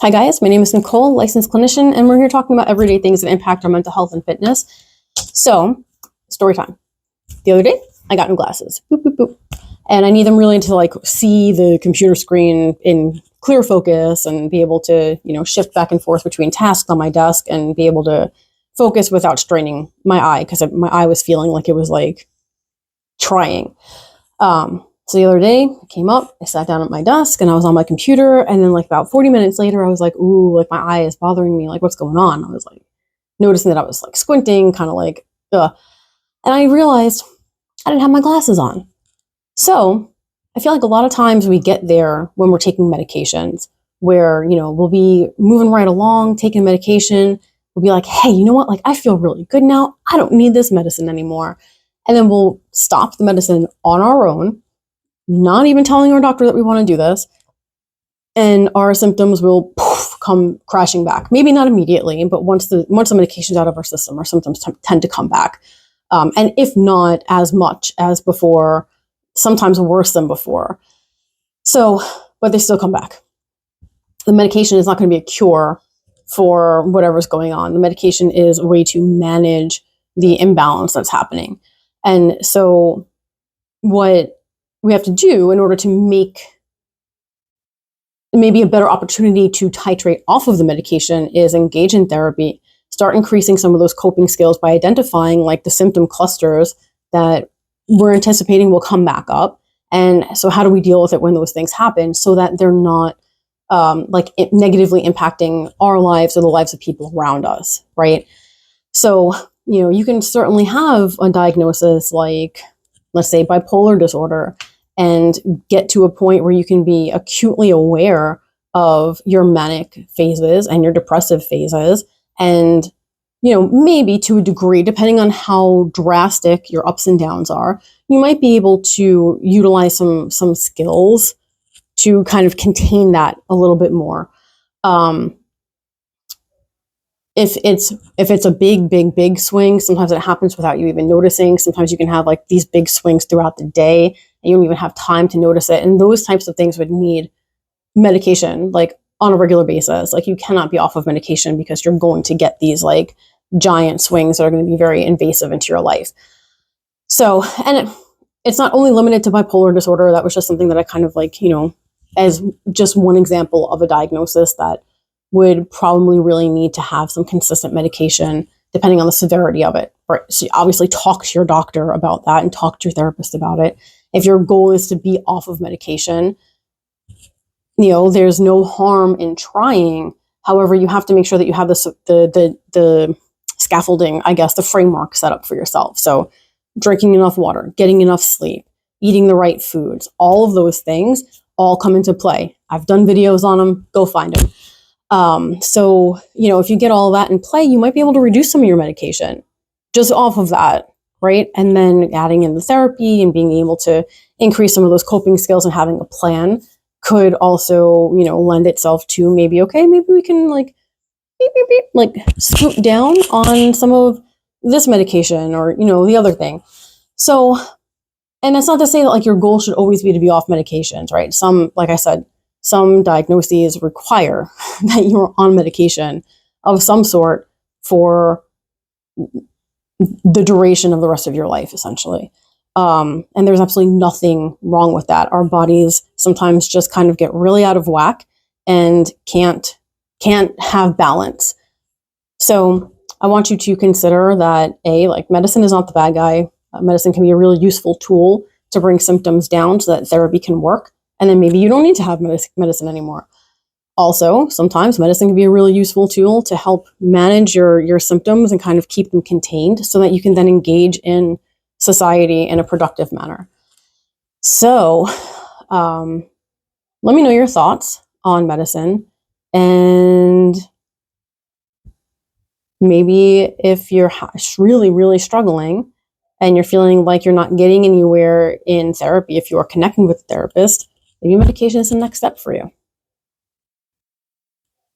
Hi guys, my name is Nicole, licensed clinician, and we're here talking about everyday things that impact our mental health and fitness. So, story time. The other day, I got new glasses. Boop, boop, boop. And I need them really to see the computer screen in clear focus and be able to, shift back and forth between tasks on my desk and be able to focus without straining my eye because my eye was feeling like it was trying. So the other day, I came up, I sat down at my desk, and I was on my computer, and then about 40 minutes later, I was like, ooh, my eye is bothering me, what's going on? I was noticing that I was squinting, kind of ugh. And I realized I didn't have my glasses on. So I feel like a lot of times we get there when we're taking medications where, we'll be moving right along, taking medication, we'll be like, hey, you know what? I feel really good now. I don't need this medicine anymore. And then we'll stop the medicine on our own, not even telling our doctor that we want to do this, and our symptoms will come crashing back. Maybe not immediately, but once the medication's out of our system, our symptoms tend to come back. And if not as much as before, sometimes worse than before. So, but they still come back. The medication is not going to be a cure for whatever's going on. The medication is a way to manage the imbalance that's happening. And so what we have to do in order to make maybe a better opportunity to titrate off of the medication is engage in therapy, start increasing some of those coping skills by identifying the symptom clusters that we're anticipating will come back up. And so how do we deal with it when those things happen so that they're not negatively impacting our lives or the lives of people around us, right? So, you can certainly have a diagnosis let's say bipolar disorder, and get to a point where you can be acutely aware of your manic phases and your depressive phases. And, maybe to a degree, depending on how drastic your ups and downs are, you might be able to utilize some skills to kind of contain that a little bit more. If it's a big swing, sometimes it happens without you even noticing. Sometimes you can have these big swings throughout the day and you don't even have time to notice it. And those types of things would need medication on a regular basis. You cannot be off of medication because you're going to get these giant swings that are going to be very invasive into your life. So, and it's not only limited to bipolar disorder. That was just something that I kind of as just one example of a diagnosis that would probably really need to have some consistent medication depending on the severity of it. Right? So you obviously talk to your doctor about that and talk to your therapist about it. If your goal is to be off of medication, there's no harm in trying. However, you have to make sure that you have the scaffolding, I guess, the framework set up for yourself. So drinking enough water, getting enough sleep, eating the right foods, all of those things all come into play. I've done videos on them. Go find them. So, if you get all that in play, you might be able to reduce some of your medication just off of that, right? And then adding in the therapy and being able to increase some of those coping skills and having a plan could also, lend itself to maybe we can scoot down on some of this medication or, the other thing. So, and that's not to say that your goal should always be to be off medications, right? Some, like I said, some diagnoses require that you're on medication of some sort for the duration of the rest of your life, essentially. And there's absolutely nothing wrong with that. Our bodies sometimes just kind of get really out of whack and can't have balance. So I want you to consider that medicine is not the bad guy. Medicine can be a really useful tool to bring symptoms down so that therapy can work. And then maybe you don't need to have medicine anymore. Also, sometimes medicine can be a really useful tool to help manage your symptoms and kind of keep them contained so that you can then engage in society in a productive manner. So, let me know your thoughts on medicine. And maybe if you're really, really struggling and you're feeling like you're not getting anywhere in therapy, if you are connecting with a therapist, maybe medication is the next step for you.